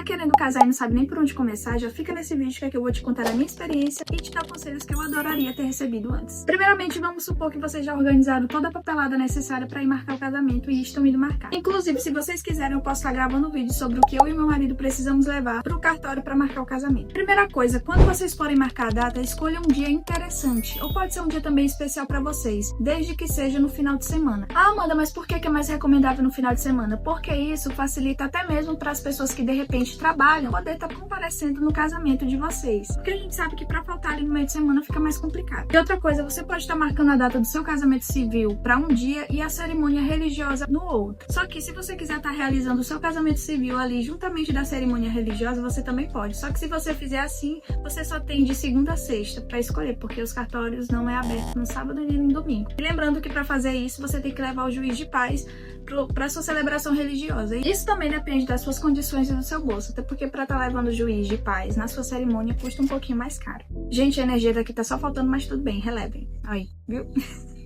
Tá querendo casar e não sabe nem por onde começar? Já fica nesse vídeo que eu vou te contar a minha experiência e te dar conselhos que eu adoraria ter recebido antes. Primeiramente, vamos supor que vocês já organizaram toda a papelada necessária para ir marcar o casamento e estão indo marcar. Inclusive, se vocês quiserem, eu posso estar gravando um vídeo sobre o que eu e meu marido precisamos levar pro cartório para marcar o casamento. Primeira coisa, quando vocês forem marcar a data, escolha um dia interessante, ou pode ser um dia também especial para vocês, desde que seja no final de semana. Ah, Amanda, mas por que é mais recomendável no final de semana? Porque isso facilita até mesmo para as pessoas que de repente trabalham poder estar comparecendo no casamento de vocês. Porque a gente sabe que para faltar ali no meio de semana fica mais complicado. E outra coisa, você pode estar marcando a data do seu casamento civil para um dia e a cerimônia religiosa no outro. Só que se você quiser estar realizando o seu casamento civil ali juntamente da cerimônia religiosa, você também pode. Só que se você fizer assim, você só tem de segunda a sexta para escolher, porque os cartórios não é aberto no sábado nem no domingo. E lembrando que para fazer isso, você tem que levar o juiz de paz para sua celebração religiosa. E isso também depende das suas condições e do seu bolso, até porque para estar levando o juiz de paz na sua cerimônia custa um pouquinho mais caro. Gente, a energia daqui tá só faltando, mas tudo bem, relevem. Aí, viu?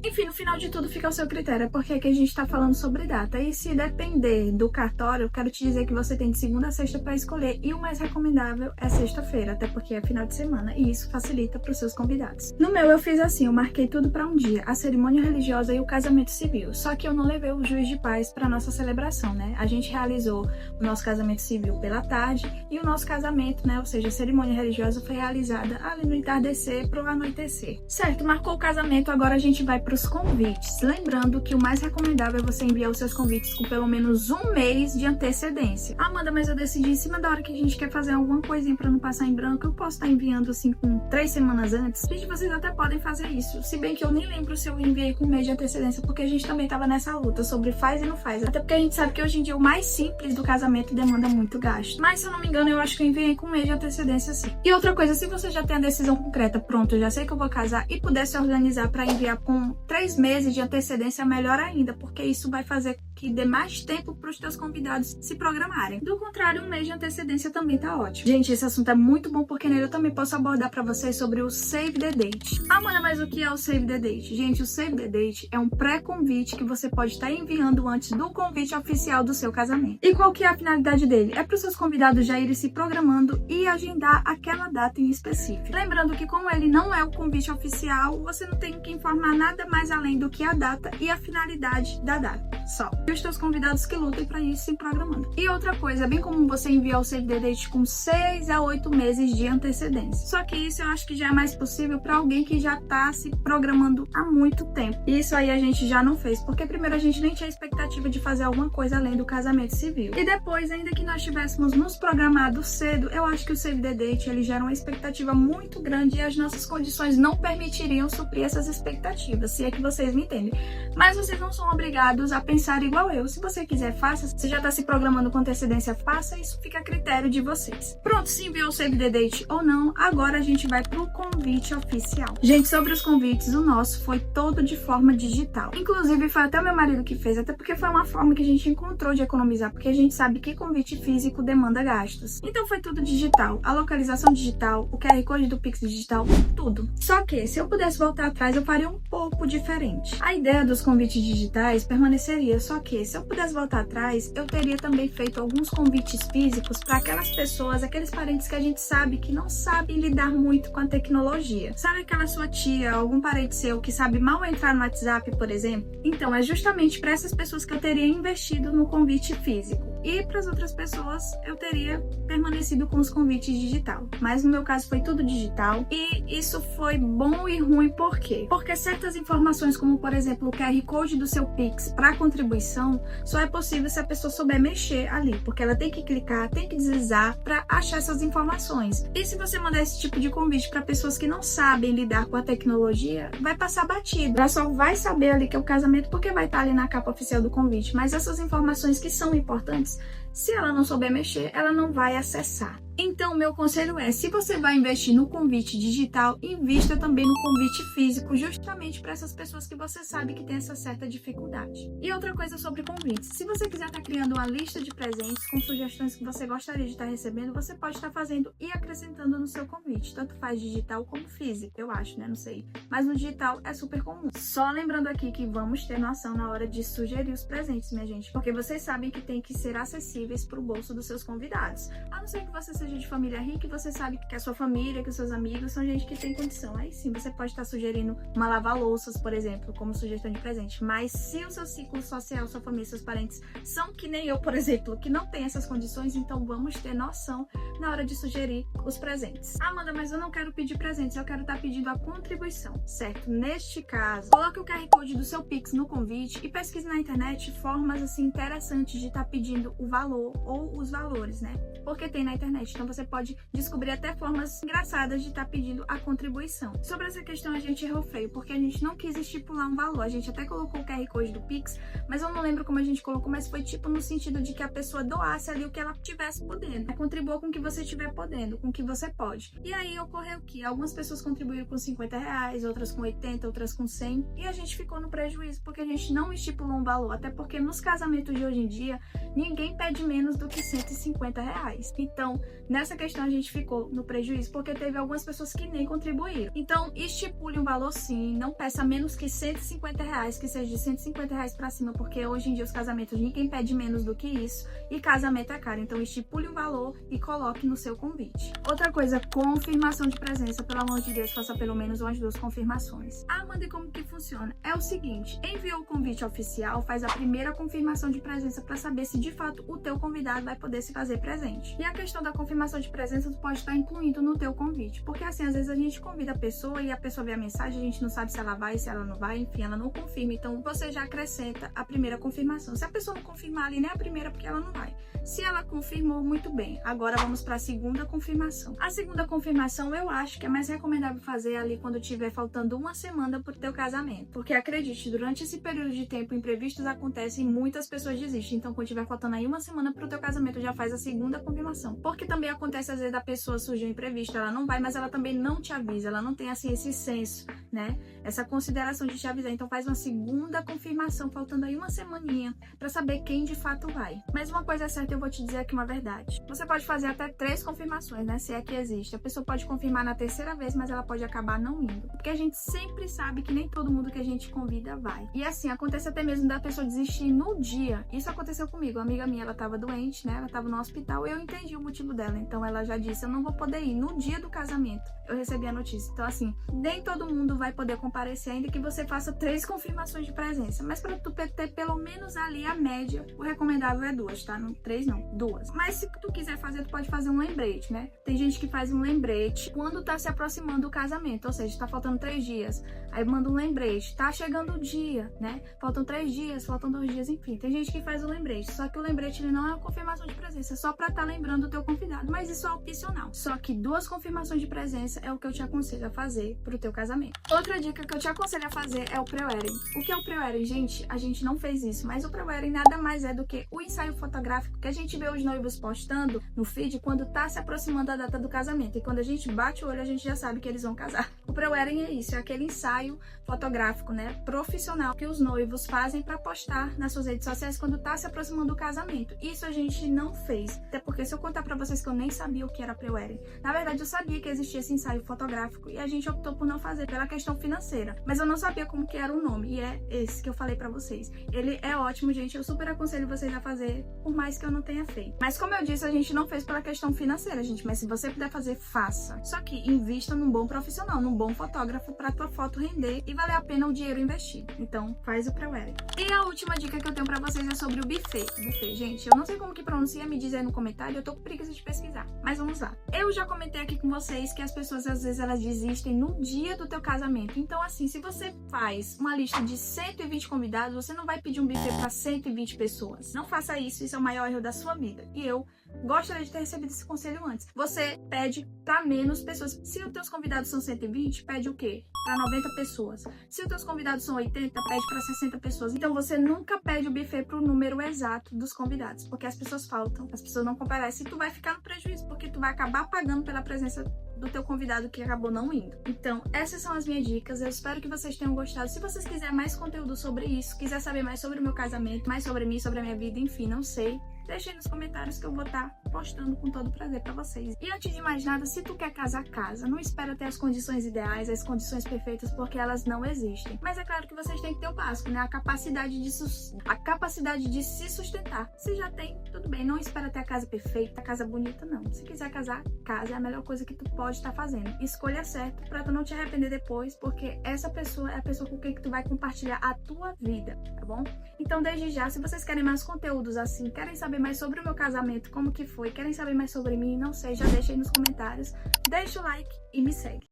Enfim, no final de tudo fica ao seu critério, porque aqui a gente tá falando sobre data. E se depender do cartório, eu quero te dizer que você tem de segunda a sexta para escolher, e o mais recomendável é sexta-feira, até porque é final de semana, e isso facilita para os seus convidados. No meu, eu fiz assim, eu marquei tudo para um dia, a cerimônia religiosa e o casamento civil. Só que eu não levei o juiz de paz para nossa celebração, né? A gente realizou o nosso casamento civil pela tarde, e o nosso casamento, né? Ou seja, a cerimônia religiosa foi realizada ali no entardecer pro anoitecer. Certo, marcou o casamento, agora a gente vai pro os convites. Lembrando que o mais recomendável é você enviar os seus convites com pelo menos um mês de antecedência. Ah, Amanda, mas eu decidi em cima da hora que a gente quer fazer alguma coisinha pra não passar em branco, eu posso estar enviando assim com 3 semanas antes? Gente, vocês até podem fazer isso. Se bem que eu nem lembro se eu enviei com um mês de antecedência, porque a gente também tava nessa luta sobre faz e não faz. Até porque a gente sabe que hoje em dia o mais simples do casamento demanda muito gasto. Mas se eu não me engano, eu acho que eu enviei com um mês de antecedência sim. E outra coisa, se você já tem a decisão concreta, pronto, eu já sei que eu vou casar e puder se organizar pra enviar com 3 meses de antecedência, melhor ainda, porque isso vai fazer que dê mais tempo para os teus convidados se programarem. Do contrário, um mês de antecedência também tá ótimo. Gente, esse assunto é muito bom porque nele eu também posso abordar para vocês sobre o Save the Date. Ah, Amanda, mas o que é o Save the Date? Gente, o Save the Date é um pré-convite que você pode estar enviando antes do convite oficial do seu casamento. E qual que é a finalidade dele? É para os seus convidados já irem se programando e agendar aquela data em específico. Lembrando que como ele não é o convite oficial, você não tem que informar nada mais além do que a data e a finalidade da data, só. E os teus convidados que lutem para ir se programando. E outra coisa, é bem comum você enviar o Save the Date com 6 a 8 meses de antecedência. Só que isso eu acho que já é mais possível para alguém que já tá se programando há muito tempo. E isso aí a gente já não fez, porque primeiro a gente nem tinha expectativa de fazer alguma coisa além do casamento civil. E depois, ainda que nós tivéssemos nos programado cedo, eu acho que o Save the Date ele gera uma expectativa muito grande e as nossas condições não permitiriam suprir essas expectativas, se é que vocês me entendem. Mas vocês não são obrigados a pensar igual eu. Se você quiser, faça. Se já tá se programando com antecedência, faça. Isso fica a critério de vocês. Pronto, se enviou o Save the Date ou não, agora a gente vai pro convite oficial. Gente, sobre os convites, o nosso foi todo de forma digital. Inclusive, foi até meu marido que fez, até porque foi uma forma que a gente encontrou de economizar, porque a gente sabe que convite físico demanda gastos. Então foi tudo digital. A localização digital, o QR Code do Pix digital, tudo. Só que, se eu pudesse voltar atrás, eu faria um pouco diferente. A ideia dos convites digitais permaneceria, só que se eu pudesse voltar atrás, eu teria também feito alguns convites físicos para aquelas pessoas, aqueles parentes que a gente sabe que não sabem lidar muito com a tecnologia. Sabe aquela sua tia, algum parente seu que sabe mal entrar no WhatsApp, por exemplo? Então, é justamente para essas pessoas que eu teria investido no convite físico. E para as outras pessoas, eu teria permanecido com os convites digital. Mas no meu caso foi tudo digital. E isso foi bom e ruim, por quê? Porque certas informações, como por exemplo o QR Code do seu Pix para contribuição, só é possível se a pessoa souber mexer ali. Porque ela tem que clicar, tem que deslizar para achar essas informações. E se você mandar esse tipo de convite para pessoas que não sabem lidar com a tecnologia, vai passar batido. Ela só vai saber ali que é o casamento porque vai estar ali na capa oficial do convite. Mas essas informações que são importantes, se ela não souber mexer, ela não vai acessar. Então, meu conselho é, se você vai investir no convite digital, invista também no convite físico, justamente para essas pessoas que você sabe que tem essa certa dificuldade. E outra coisa sobre convites, se você quiser estar criando uma lista de presentes com sugestões que você gostaria de estar recebendo, você pode estar fazendo e acrescentando no seu convite, tanto faz digital como físico, eu acho, né? Não sei. Mas no digital é super comum. Só lembrando aqui que vamos ter noção na hora de sugerir os presentes, minha gente, porque vocês sabem que tem que ser acessíveis para o bolso dos seus convidados. A não ser que você seja de família rica e você sabe que a sua família, que os seus amigos são gente que tem condição. Aí sim, você pode estar sugerindo uma lava-louças, por exemplo, como sugestão de presente. Mas se o seu ciclo social, sua família, seus parentes são que nem eu, por exemplo, que não tem essas condições, então vamos ter noção na hora de sugerir os presentes. Amanda, mas eu não quero pedir presentes, eu quero estar pedindo a contribuição, certo? Neste caso, coloque o QR Code do seu Pix no convite e pesquise na internet formas assim interessantes de estar pedindo o valor ou os valores, né? Porque tem na internet, então você pode descobrir até formas engraçadas de estar pedindo a contribuição. Sobre essa questão a gente errou feio, porque a gente não quis estipular um valor, a gente até colocou o QR Code do Pix, mas eu não lembro como a gente colocou, mas foi tipo no sentido de que a pessoa doasse ali o que ela tivesse podendo, contribua com o que você estiver podendo, com o que você pode. E aí ocorreu que algumas pessoas contribuíram com R$50, outras com 80, outras com 100, e a gente ficou no prejuízo, porque a gente não estipulou um valor, até porque nos casamentos de hoje em dia, ninguém pede menos do que R$150. Então, nessa questão a gente ficou no prejuízo, porque teve algumas pessoas que nem contribuíram. Então, estipule um valor sim, não peça menos que R$150, que seja de R$150 para cima, porque hoje em dia os casamentos ninguém pede menos do que isso, e casamento é caro. Então, estipule um valor e coloque no seu convite. Outra coisa, confirmação de presença, pelo amor de Deus, faça pelo menos umas 2 confirmações. Ah, Amanda, como que funciona? É o seguinte, enviou o convite oficial, faz a primeira confirmação de presença para saber se de fato o teu convidado vai poder se fazer presente. E a questão da confirmação de presença tu pode estar incluindo no teu convite, porque assim, às vezes a gente convida a pessoa e a pessoa vê a mensagem, a gente não sabe se ela vai, se ela não vai, enfim, ela não confirma, então você já acrescenta a primeira confirmação. Se a pessoa não confirmar ali nem a primeira, porque ela não vai. Se ela confirmou, muito bem. Agora vamos para a segunda confirmação. A segunda confirmação eu acho que é mais recomendável fazer ali quando tiver faltando uma semana pro teu casamento, porque acredite, durante esse período de tempo imprevistos acontecem e muitas pessoas desistem, então quando tiver faltando aí uma semana pro teu casamento já faz a segunda confirmação, porque também acontece às vezes da pessoa surgir um imprevisto, ela não vai, mas ela também não te avisa, ela não tem assim esse senso, né, essa consideração de te avisar, então faz uma segunda confirmação faltando aí uma semaninha pra saber quem de fato vai. Mas uma coisa é certa, eu vou te dizer aqui uma verdade, você pode fazer até 3 confirmações, né, se é que existe, a pessoa pode confirmar na terceira vez, mas ela pode acabar não indo, porque a gente sempre sabe que nem todo mundo que a gente convida vai, e assim, acontece até mesmo da pessoa desistir no dia. Isso aconteceu comigo, uma amiga minha, ela tava doente, né, ela tava no hospital, eu entendi o motivo dela, então ela já disse, eu não vou poder ir. No dia do casamento, eu recebi a notícia, então assim, nem todo mundo vai poder comparecer, ainda que você faça 3 confirmações de presença, mas para tu ter pelo menos ali a média, o recomendável é 2, tá? Não 3 não, 2. Mas se tu quiser fazer, tu pode fazer um lembrete, né? Tem gente que faz um lembrete quando tá se aproximando do casamento, ou seja, tá faltando 3 dias, aí manda um lembrete, tá chegando o dia, né? Faltam 3 dias, faltam 2 dias, enfim, tem gente que faz o lembrete, só que o lembrete ele não é uma confirmação de presença, é só pra tá lembrando o teu convidado, mas isso é opcional. Só que 2 confirmações de presença é o que eu te aconselho a fazer pro teu casamento. Outra dica que eu te aconselho a fazer é o pré-wedding. O que é o pré-wedding, gente? A gente não fez isso, mas o pré-wedding nada mais é do que o ensaio fotográfico que a gente vê os noivos postando no feed quando tá se aproximando da data do casamento. E quando a gente bate o olho, a gente já sabe que eles vão casar. O pré-wedding é isso, é aquele ensaio fotográfico, né, profissional que os noivos fazem para postar nas suas redes sociais quando tá se aproximando do casamento. Isso a gente não fez, até porque se eu contar para vocês que eu nem sabia o que era pré-wedding, na verdade eu sabia que existia esse ensaio fotográfico e a gente optou por não fazer pela questão financeira, mas eu não sabia como que era o nome, e é esse que eu falei para vocês. Ele é ótimo, gente, eu super aconselho vocês a fazer, por mais que eu não tenha feito. Mas como eu disse, a gente não fez pela questão financeira, gente, mas se você puder fazer, faça. Só que invista num bom profissional, num bom fotógrafo para tua foto render e valer a pena o dinheiro investido. Então, faz o pré-wedding. E a última dica que eu tenho para vocês é sobre o buffet. Buffet, gente, eu não sei como que pronuncia, me diz aí no comentário, eu tô com preguiça de pesquisar. Mas vamos lá. Eu já comentei aqui com vocês que as pessoas, às vezes, elas desistem no dia do teu casamento. casamento. Então, assim, se você faz uma lista de 120 convidados, você não vai pedir um buffet para 120 pessoas. Não faça isso, isso é o maior erro da sua vida. E eu gostaria de ter recebido esse conselho antes. Você pede para menos pessoas. Se os teus convidados são 120, pede o quê? Para 90 pessoas. Se os teus convidados são 80, pede para 60 pessoas. Então você nunca pede o buffet para o número exato dos convidados, porque as pessoas faltam, as pessoas não comparecem e tu vai ficar no prejuízo, porque tu vai acabar pagando pela presença do teu convidado que acabou não indo. Então, essas são as minhas dicas. Eu espero que vocês tenham gostado. Se vocês quiserem mais conteúdo sobre isso, quiser saber mais sobre o meu casamento, mais sobre mim, sobre a minha vida, enfim, não sei, deixa aí nos comentários que eu vou estar postando com todo prazer pra vocês. E antes de mais nada, se tu quer casar, casa. Não espera ter as condições ideais, as condições perfeitas, porque elas não existem. Mas é claro que vocês têm que ter o básico, né? A capacidade de se sustentar. Se já tem, tudo bem. Não espera ter a casa perfeita, a casa bonita, não. Se quiser casar, casa é a melhor coisa que tu pode estar fazendo. Escolha certo pra tu não te arrepender depois, porque essa pessoa é a pessoa com quem tu vai compartilhar a tua vida, tá bom? Então, desde já, se vocês querem mais conteúdos assim, querem saber mais sobre o meu casamento, como que foi, querem saber mais sobre mim, não sei, já deixa aí nos comentários, deixa o like e me segue.